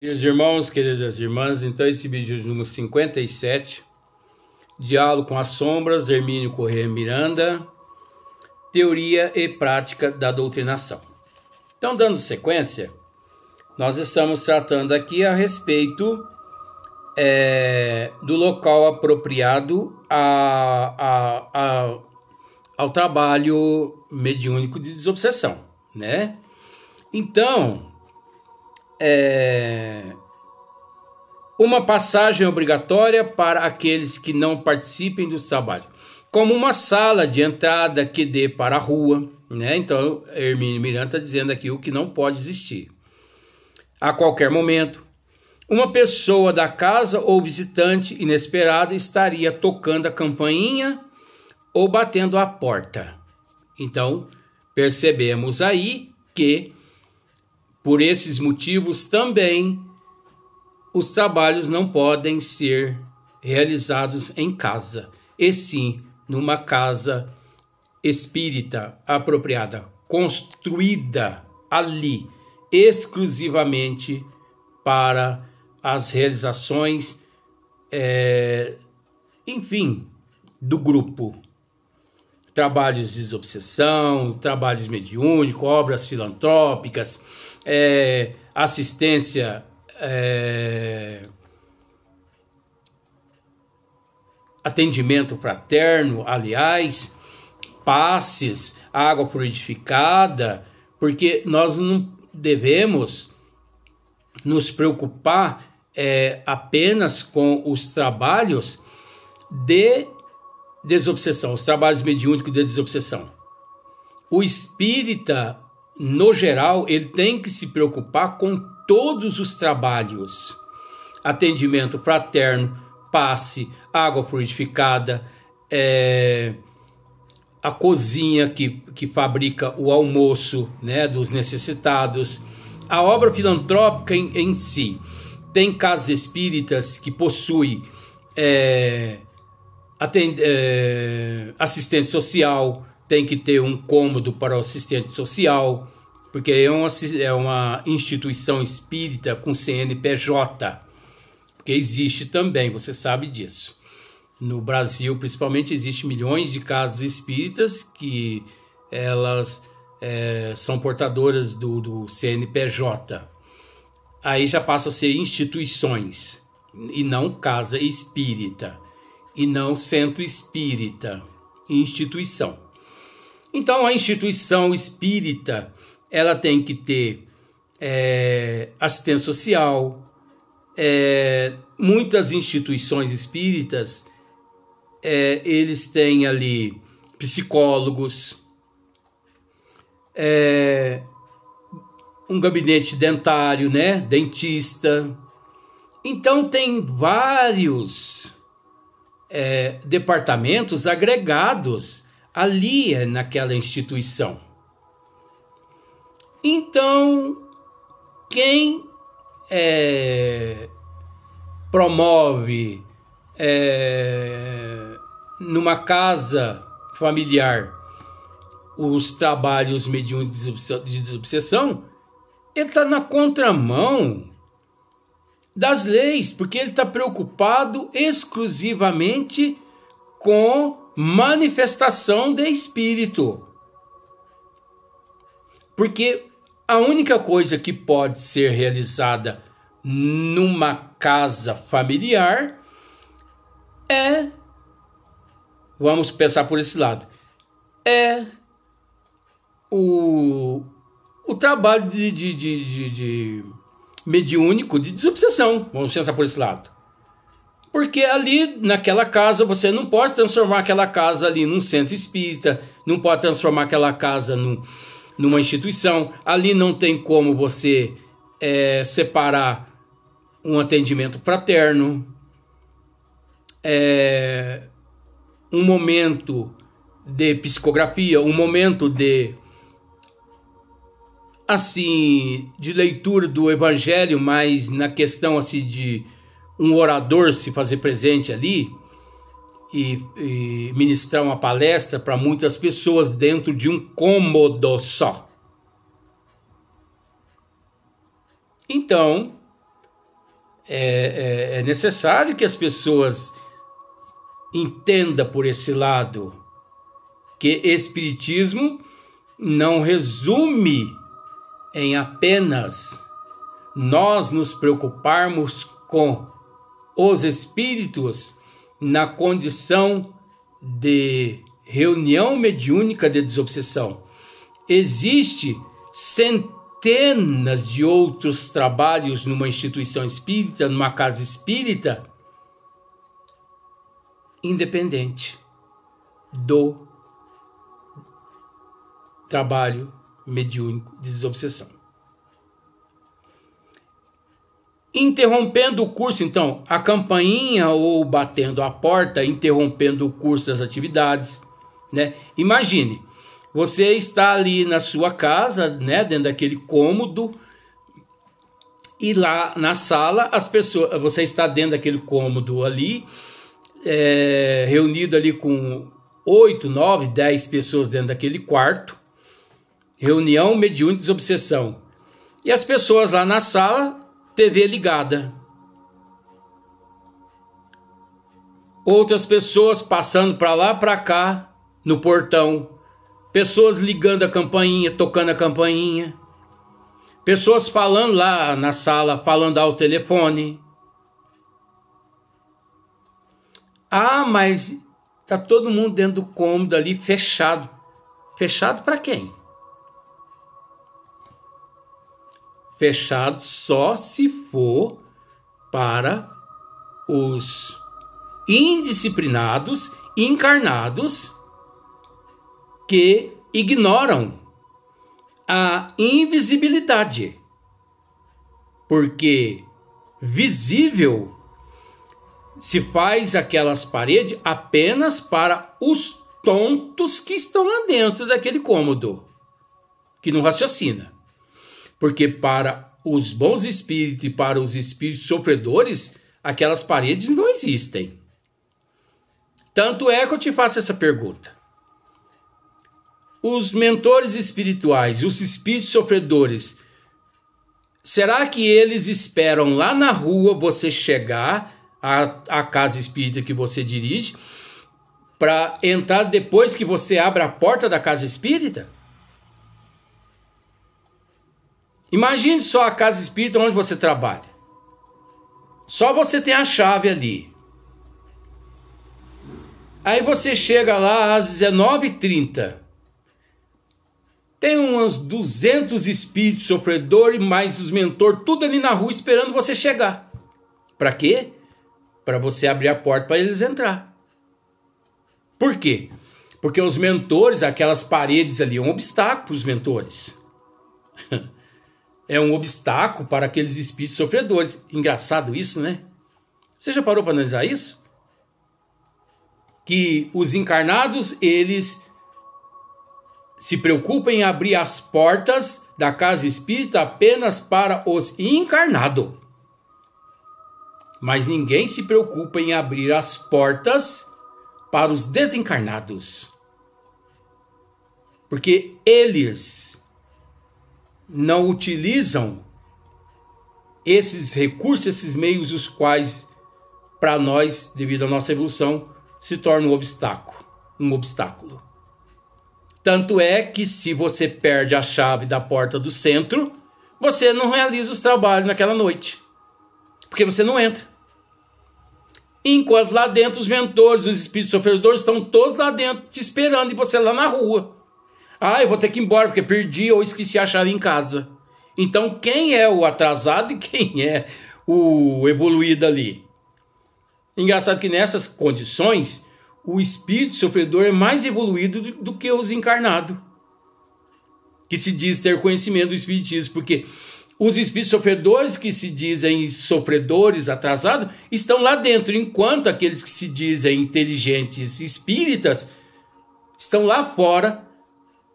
Queridos irmãos, queridas irmãs, então esse vídeo número 57, Diálogo com as Sombras, Hermínio Corrêa Miranda, Teoria e Prática da Doutrinação. Então, dando sequência, nós estamos tratando aqui a respeito do local apropriado ao trabalho mediúnico de desobsessão, né? Então, uma passagem obrigatória para aqueles que não participem dos trabalhos, como uma sala de entrada que dê para a rua, né? Então, Hermínio Miranda está dizendo aqui o que não pode existir. A qualquer momento, uma pessoa da casa ou visitante inesperada estaria tocando a campainha ou batendo a porta. Então, percebemos aí que, por esses motivos também, os trabalhos não podem ser realizados em casa, e sim numa casa espírita apropriada, construída ali exclusivamente para as realizações, enfim, do grupo. Trabalhos de desobsessão, trabalhos mediúnicos, obras filantrópicas, assistência, atendimento fraterno, aliás, passes, água purificada, porque nós não devemos nos preocupar apenas com os trabalhos de desobsessão, os trabalhos mediúnicos de desobsessão. O espírita, no geral, ele tem que se preocupar com todos os trabalhos: atendimento fraterno, passe, água purificada, a cozinha que fabrica o almoço, né, dos necessitados, a obra filantrópica em si. Tem casas espíritas que possuem assistente social, tem que ter um cômodo para o assistente social, porque é uma instituição espírita com CNPJ, porque existe também, você sabe disso. No Brasil, principalmente, existe milhões de casas espíritas que elas são portadoras do CNPJ. Aí já passa a ser instituições, e não casa espírita, e não centro espírita, instituição. Então, a instituição espírita, ela tem que ter assistente social. Muitas instituições espíritas, eles têm ali psicólogos, um gabinete dentário, né? Dentista. Então, tem vários departamentos agregados ali naquela instituição. Então, quem promove numa casa familiar os trabalhos mediúnicos de desobsessão, ele está na contramão das leis, porque ele está preocupado exclusivamente com manifestação de espírito. Porque a única coisa que pode ser realizada numa casa familiar vamos pensar por esse lado, o trabalho de mediúnico de desobsessão, vamos pensar por esse lado. Porque ali naquela casa você não pode transformar aquela casa ali num centro espírita, não pode transformar aquela casa numa instituição. Ali não tem como você separar um atendimento fraterno, um momento de psicografia, um momento de leitura do evangelho, mas na questão assim de um orador se fazer presente ali e ministrar uma palestra para muitas pessoas dentro de um cômodo só. Então, é necessário que as pessoas entendam por esse lado que espiritismo não resume em apenas nós nos preocuparmos com os espíritos na condição de reunião mediúnica de desobsessão. Existe centenas de outros trabalhos numa instituição espírita, numa casa espírita, independente do trabalho mediúnico de desobsessão. Interrompendo o curso, então, a campainha ou batendo a porta, interrompendo o curso das atividades, né? Imagine, você está ali na sua casa, né, dentro daquele cômodo, e lá na sala, as pessoas, você está dentro daquele cômodo ali, reunido ali com 8, 9, 10 pessoas dentro daquele quarto, reunião mediúnica de desobsessão. E as pessoas lá na sala, TV ligada. Outras pessoas passando para lá, para cá, no portão. Pessoas ligando a campainha, tocando a campainha. Pessoas falando lá na sala, falando ao telefone. Ah, mas tá todo mundo dentro do cômodo ali, fechado. Fechado para quem? Fechado só se for para os indisciplinados, encarnados, que ignoram a invisibilidade. Porque visível se faz aquelas paredes apenas para os tontos que estão lá dentro daquele cômodo, que não raciocina. Porque para os bons espíritos e para os espíritos sofredores, aquelas paredes não existem. Tanto é que eu te faço essa pergunta. Os mentores espirituais, os espíritos sofredores, será que eles esperam lá na rua você chegar à casa espírita que você dirige para entrar depois que você abre a porta da casa espírita? Imagine só a casa espírita onde você trabalha. Só você tem a chave ali. Aí você chega lá às 19h30. Tem uns 200 espíritos sofredores, mais os mentores, tudo ali na rua esperando você chegar. Para quê? Para você abrir a porta para eles entrar. Por quê? Porque os mentores, aquelas paredes ali, é um obstáculo para os mentores. É um obstáculo para aqueles espíritos sofredores. Engraçado isso, né? Você já parou para analisar isso? Que os encarnados, eles se preocupam em abrir as portas da casa espírita apenas para os encarnados. Mas ninguém se preocupa em abrir as portas para os desencarnados. Porque eles não utilizam esses recursos, esses meios, os quais, para nós, devido à nossa evolução, se torna um obstáculo. Tanto é que se você perde a chave da porta do centro, você não realiza os trabalhos naquela noite, porque você não entra. Enquanto lá dentro os mentores, os espíritos sofredores estão todos lá dentro te esperando e você lá na rua. Ah, eu vou ter que ir embora porque perdi ou esqueci a chave em casa. Então quem é o atrasado e quem é o evoluído ali? Engraçado que nessas condições o espírito sofredor é mais evoluído do que os encarnados, que se diz ter conhecimento do espiritismo, porque os espíritos sofredores que se dizem sofredores atrasados estão lá dentro, enquanto aqueles que se dizem inteligentes espíritas estão lá fora,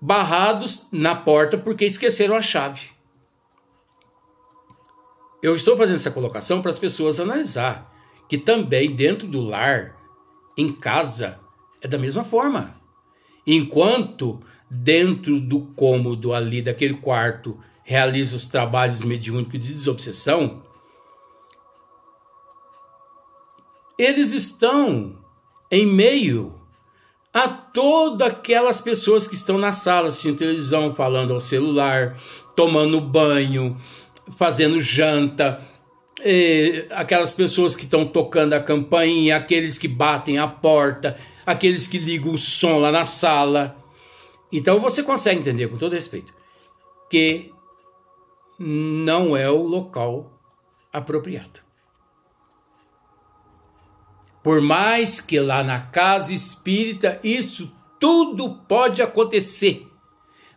barrados na porta porque esqueceram a chave. Eu estou fazendo essa colocação para as pessoas analisar que também dentro do lar, em casa, é da mesma forma. Enquanto dentro do cômodo ali daquele quarto realiza os trabalhos mediúnicos de desobsessão, eles estão em meio a todas aquelas pessoas que estão na sala assistindo televisão, falando ao celular, tomando banho, fazendo janta, aquelas pessoas que estão tocando a campainha, aqueles que batem a porta, aqueles que ligam o som lá na sala. Então você consegue entender, com todo respeito, que não é o local apropriado. Por mais que lá na casa espírita isso tudo pode acontecer,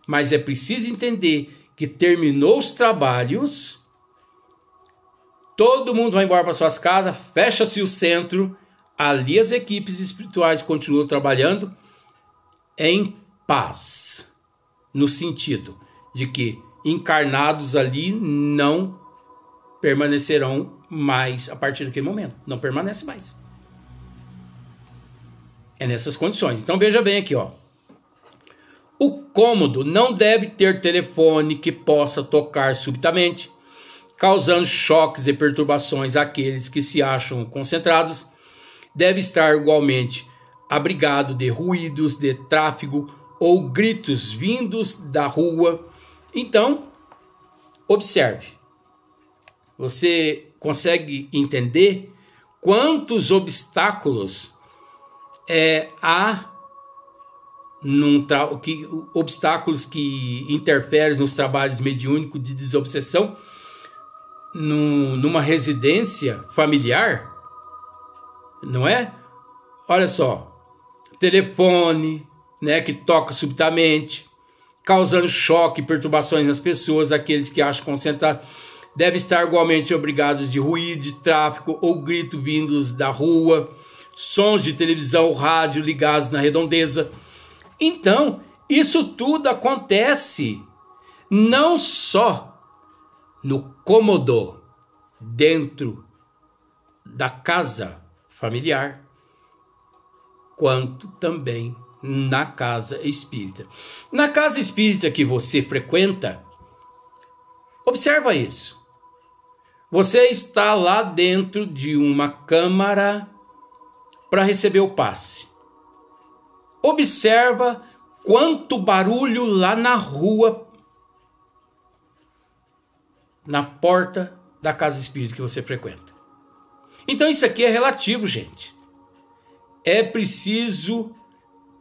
mas é preciso entender que terminou os trabalhos, todo mundo vai embora para suas casas, fecha-se o centro, ali as equipes espirituais continuam trabalhando em paz, no sentido de que encarnados ali não permanecerão mais a partir daquele momento, não permanece mais. É nessas condições. Então veja bem aqui, ó. O cômodo não deve ter telefone que possa tocar subitamente, causando choques e perturbações àqueles que se acham concentrados. Deve estar igualmente abrigado de ruídos de tráfego ou gritos vindos da rua. Então, observe. Você consegue entender quantos obstáculos há obstáculos que interferem nos trabalhos mediúnicos de desobsessão numa residência familiar, não é? Olha só, telefone, né, que toca subitamente, causando choque e perturbações nas pessoas, aqueles que acham concentrado, devem estar igualmente obrigados de ruído, de tráfego ou grito vindos da rua, sons de televisão, rádio ligados na redondeza. Então, isso tudo acontece não só no cômodo dentro da casa familiar, quanto também na casa espírita. Na casa espírita que você frequenta, observa isso. Você está lá dentro de uma câmara para receber o passe. Observa quanto barulho lá na rua, na porta da casa espírita que você frequenta. Então isso aqui é relativo, gente. É preciso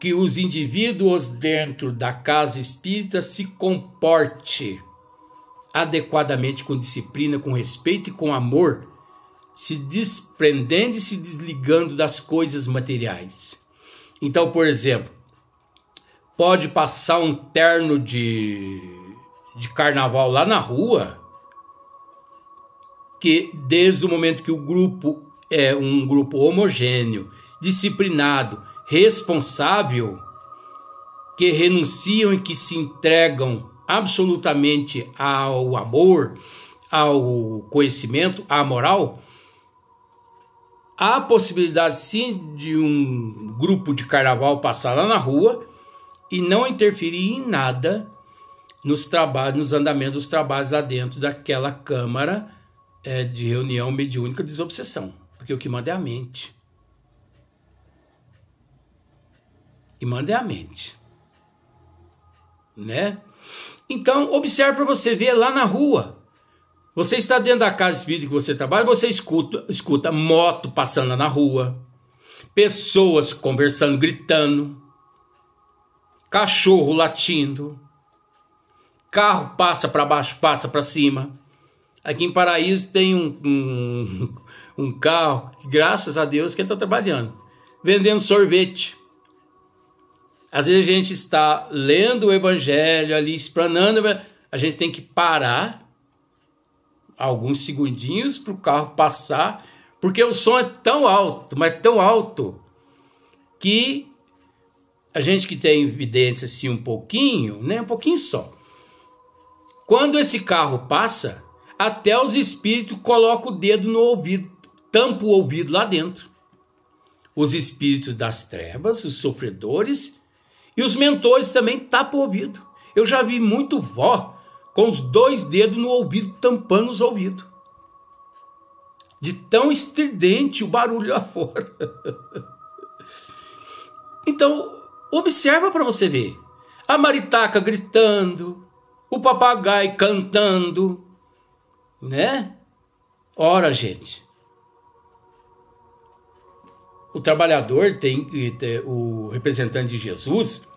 que os indivíduos dentro da casa espírita se comportem adequadamente, com disciplina, com respeito e com amor, se desprendendo e se desligando das coisas materiais. Então, por exemplo, pode passar um terno de carnaval lá na rua, que desde o momento que o grupo é um grupo homogêneo, disciplinado, responsável, que renunciam e que se entregam absolutamente ao amor, ao conhecimento, à moral, há possibilidade sim de um grupo de carnaval passar lá na rua e não interferir em nada nos trabalhos, nos andamentos dos trabalhos lá dentro daquela câmara de reunião mediúnica de desobsessão, porque o que manda é a mente. E manda é a mente, né? Então, observe para você ver lá na rua. Você está dentro da casa espírita que você trabalha, você escuta moto passando na rua, pessoas conversando, gritando, cachorro latindo, carro passa para baixo, passa para cima. Aqui em Paraíso tem um carro, graças a Deus, que ele está trabalhando, vendendo sorvete. Às vezes a gente está lendo o evangelho ali, explanando, a gente tem que parar alguns segundinhos para o carro passar, porque o som é tão alto, mas tão alto, que a gente que tem evidência assim um pouquinho, né, um pouquinho só, quando esse carro passa, até os espíritos colocam o dedo no ouvido, tampam o ouvido lá dentro. Os espíritos das trevas, os sofredores e os mentores também tapam o ouvido. Eu já vi muito vó com os 2 dedos no ouvido, tampando os ouvidos. de tão estridente o barulho lá fora. Então, observa para você ver. A maritaca gritando, o papagaio cantando, né? Ora, gente, o trabalhador o representante de Jesus,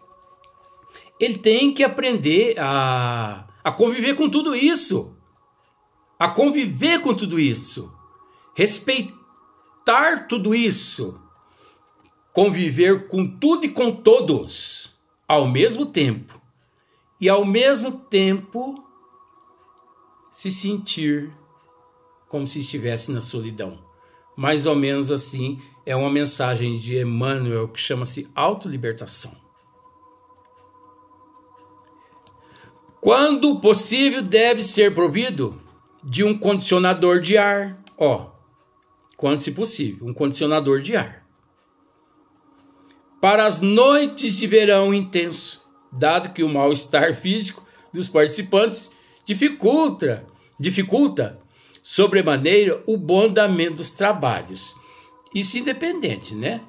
ele tem que aprender a conviver com tudo isso, a conviver com tudo isso, respeitar tudo isso, conviver com tudo e com todos ao mesmo tempo, e ao mesmo tempo se sentir como se estivesse na solidão. Mais ou menos assim é uma mensagem de Emmanuel que chama-se autolibertação. Quando possível, deve ser provido de um condicionador de ar. Quando se possível, um condicionador de ar. Para as noites de verão intenso, dado que o mal-estar físico dos participantes dificulta sobremaneira o bom andamento dos trabalhos. Isso independente, né?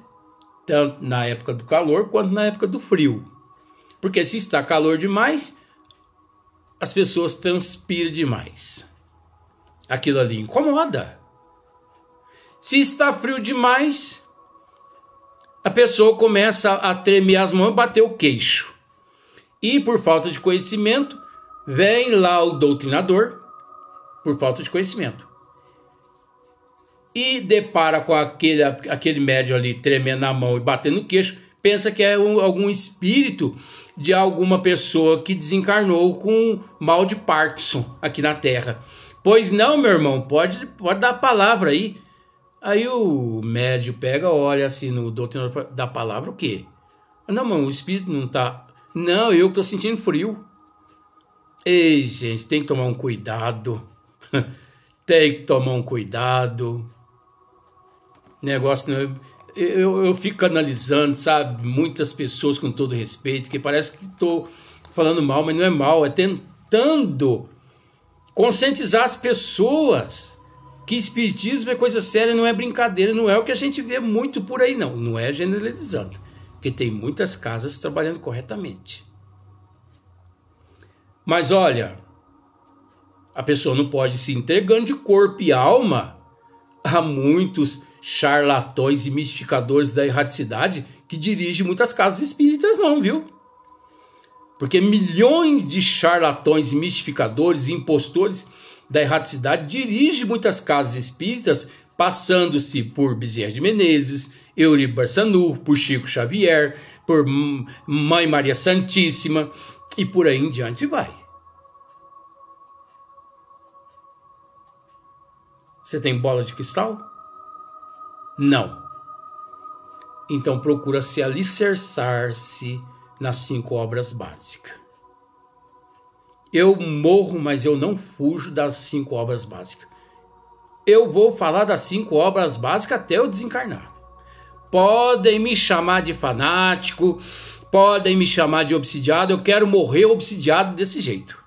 Tanto na época do calor quanto na época do frio. Porque se está calor demais, as pessoas transpiram demais. Aquilo ali incomoda. Se está frio demais, a pessoa começa a tremer as mãos e bater o queixo. E por falta de conhecimento, vem lá o doutrinador, por falta de conhecimento, e depara com aquele médium ali tremendo a mão e batendo no queixo, pensa que é algum espírito de alguma pessoa que desencarnou com mal de Parkinson aqui na Terra. Pois não, meu irmão, pode dar a palavra aí. Aí o médium pega, olha assim no doutrinador, dá a palavra o quê? Não, mano, o espírito não tá... Não, eu que tô sentindo frio. Ei, gente, tem que tomar um cuidado. Tem que tomar um cuidado. Negócio... Eu fico analisando, sabe? Muitas pessoas, com todo respeito, que parece que estou falando mal, mas não é mal. É tentando conscientizar as pessoas que espiritismo é coisa séria, não é brincadeira, não é o que a gente vê muito por aí, não. Não é generalizando, porque tem muitas casas trabalhando corretamente. Mas olha, a pessoa não pode se entregando de corpo e alma a muitos charlatões e mistificadores da erraticidade que dirigem muitas casas espíritas, não, viu? Porque milhões de charlatões e mistificadores e impostores da erraticidade dirigem muitas casas espíritas, passando-se por Bezerra de Menezes, Eurico Barçanufo, por Chico Xavier, por Mãe Maria Santíssima e por aí em diante vai. Você tem bola de cristal? Não. Então procura se alicerçar-se nas 5 obras básicas. Eu morro, mas eu não fujo das 5 obras básicas. Eu vou falar das 5 obras básicas até eu desencarnar. Podem me chamar de fanático, podem me chamar de obsidiado, eu quero morrer obsidiado desse jeito.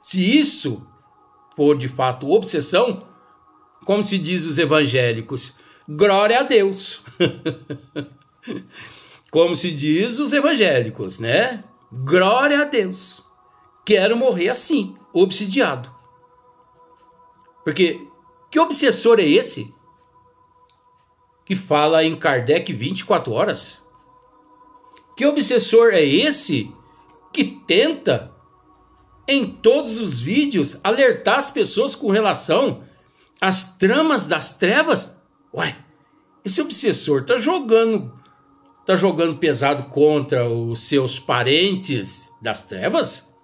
Se isso for de fato obsessão, como se diz os evangélicos, glória a Deus. Como se diz os evangélicos, né? Glória a Deus. Quero morrer assim, obsidiado. Porque que obsessor é esse que fala em Kardec 24 horas? Que obsessor é esse que tenta em todos os vídeos alertar as pessoas com relação às tramas das trevas? Uai, esse obsessor tá jogando pesado contra os seus parentes das trevas?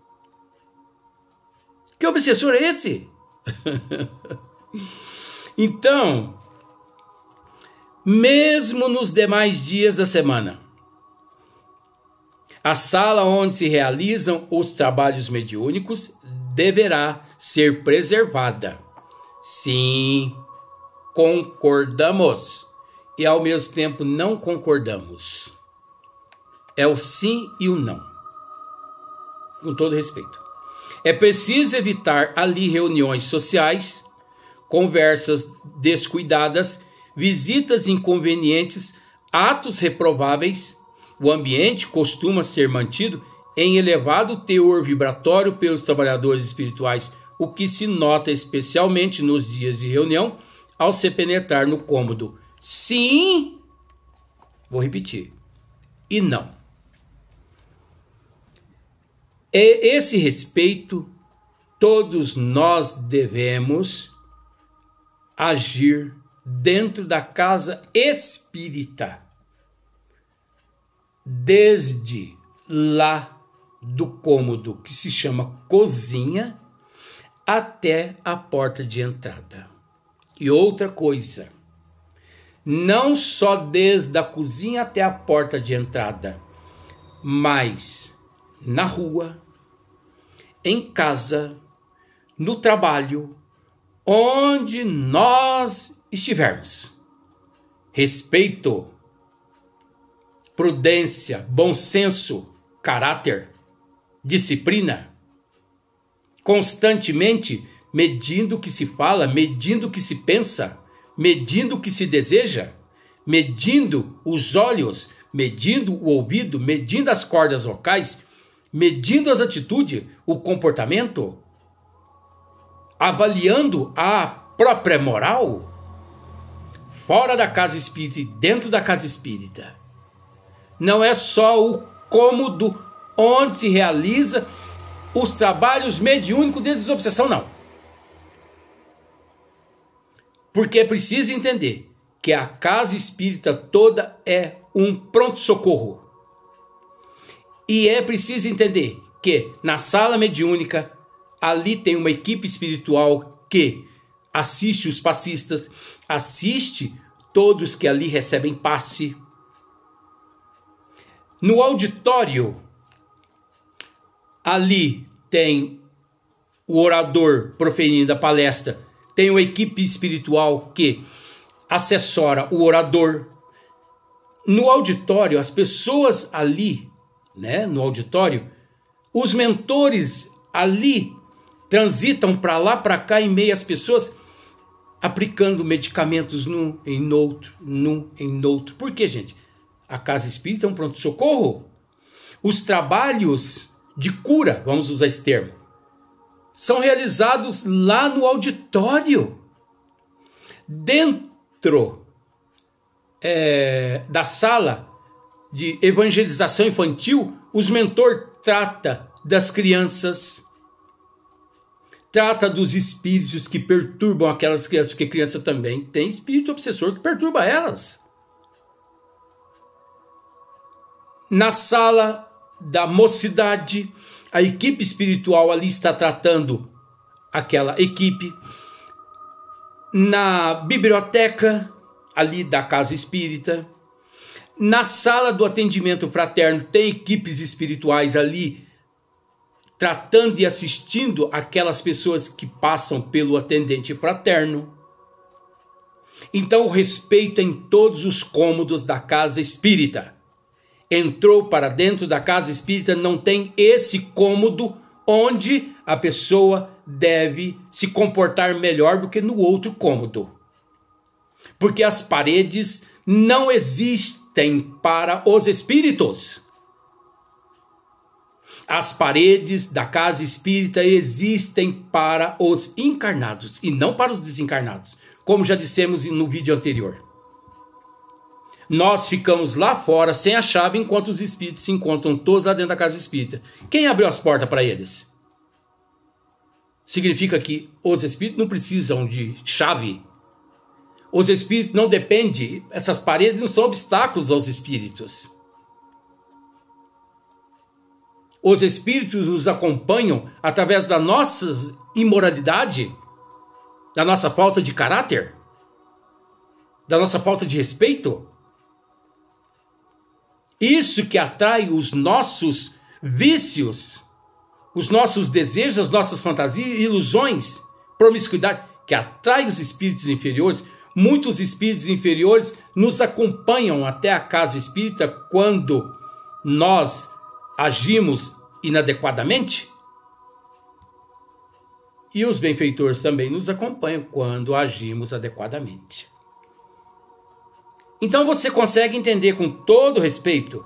Que obsessor é esse? Então, mesmo nos demais dias da semana, a sala onde se realizam os trabalhos mediúnicos deverá ser preservada. Sim, concordamos e ao mesmo tempo não concordamos. É o sim e o não. Com todo respeito. É preciso evitar ali reuniões sociais, conversas descuidadas, visitas inconvenientes, atos reprováveis. O ambiente costuma ser mantido em elevado teor vibratório pelos trabalhadores espirituais, o que se nota especialmente nos dias de reunião ao se penetrar no cômodo. Sim, vou repetir, e não. É esse respeito, todos nós devemos agir dentro da casa espírita, desde lá do cômodo que se chama cozinha até a porta de entrada. E outra coisa, não só desde a cozinha até a porta de entrada, mas na rua, em casa, no trabalho, onde nós estivermos. Respeito, prudência, bom senso, caráter, disciplina, constantemente medindo o que se fala, medindo o que se pensa, medindo o que se deseja, medindo os olhos, medindo o ouvido, medindo as cordas vocais, medindo as atitudes, o comportamento, avaliando a própria moral, fora da casa espírita e dentro da casa espírita. Não é só o cômodo onde se realiza os trabalhos mediúnicos de desobsessão, não. Porque é preciso entender que a casa espírita toda é um pronto-socorro. E é preciso entender que na sala mediúnica, ali tem uma equipe espiritual que assiste os passistas, assiste todos que ali recebem passe. No auditório, ali tem o orador proferindo a palestra, tem uma equipe espiritual que assessora o orador. No auditório, as pessoas ali, no auditório, os mentores ali transitam para lá, para cá, em meio às pessoas, aplicando medicamentos num em outro. Por quê, gente? A casa espírita é um pronto-socorro. Os trabalhos de cura, vamos usar esse termo, são realizados lá no auditório. Dentro da sala de evangelização infantil, os mentores tratam das crianças, trata dos espíritos que perturbam aquelas crianças, porque criança também tem espírito obsessor que perturba elas. Na sala da mocidade, a equipe espiritual ali está tratando aquela equipe. Na biblioteca ali da casa espírita, na sala do atendimento fraterno, tem equipes espirituais ali tratando e assistindo aquelas pessoas que passam pelo atendente fraterno. Então, o respeito em todos os cômodos da casa espírita. Entrou para dentro da casa espírita, não tem esse cômodo onde a pessoa deve se comportar melhor do que no outro cômodo. Porque as paredes não existem para os espíritos. As paredes da casa espírita existem para os encarnados e não para os desencarnados, como já dissemos no vídeo anterior. Nós ficamos lá fora sem a chave enquanto os espíritos se encontram todos lá dentro da casa espírita. Quem abriu as portas para eles? Significa que os espíritos não precisam de chave. Os espíritos não dependem, essas paredes não são obstáculos aos espíritos. Os espíritos nos acompanham através da nossa imoralidade, da nossa falta de caráter, da nossa falta de respeito. Isso que atrai os nossos vícios, os nossos desejos, as nossas fantasias, ilusões, promiscuidade, que atrai os espíritos inferiores. Muitos espíritos inferiores nos acompanham até a casa espírita quando nós agimos inadequadamente. E os benfeitores também nos acompanham quando agimos adequadamente. Então você consegue entender com todo respeito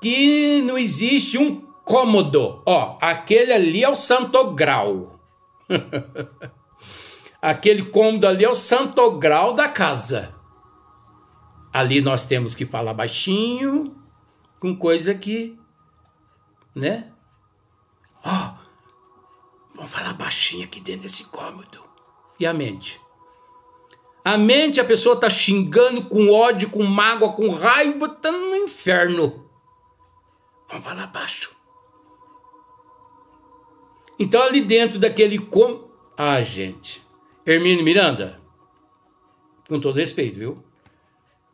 que não existe um cômodo. Ó, aquele ali é o santo grau. Aquele cômodo ali é o santo grau da casa. Ali nós temos que falar baixinho, com coisa que, né? Ó, vamos falar baixinho aqui dentro desse cômodo. E a mente? A mente, a pessoa está xingando com ódio, com mágoa, com raiva, está no inferno. Vamos falar baixo. Então ali dentro daquele cômodo... Ah, gente. Hermínio Miranda, com todo respeito, viu?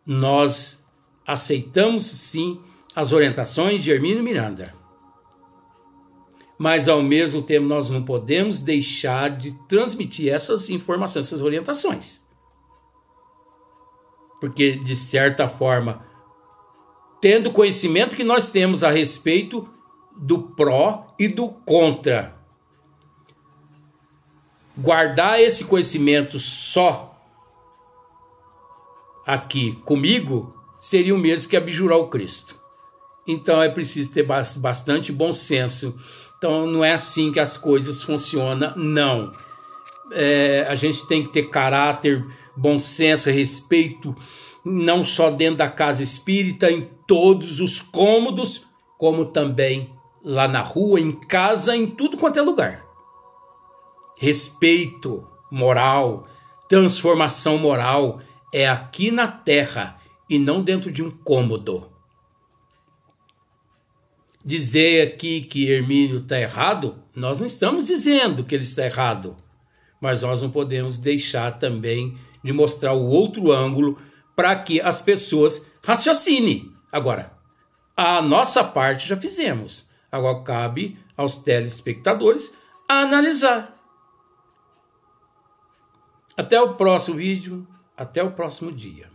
Nós aceitamos sim as orientações de Hermínio Miranda. Mas ao mesmo tempo nós não podemos deixar de transmitir essas informações, essas orientações. Porque de certa forma, tendo conhecimento que nós temos a respeito do pró e do contra, guardar esse conhecimento só aqui comigo seria o mesmo que abjurar o Cristo. Então é preciso ter bastante bom senso. Então não é assim que as coisas funcionam, não. A gente tem que ter caráter, bom senso, respeito, não só dentro da casa espírita, em todos os cômodos, como também lá na rua, em casa, em tudo quanto é lugar. Respeito moral, transformação moral é aqui na terra e não dentro de um cômodo. Dizer aqui que Hermínio está errado, nós não estamos dizendo que ele está errado, mas nós não podemos deixar também de mostrar o outro ângulo para que as pessoas raciocinem. Agora, a nossa parte já fizemos. Agora cabe aos telespectadores analisar. Até o próximo vídeo, até o próximo dia.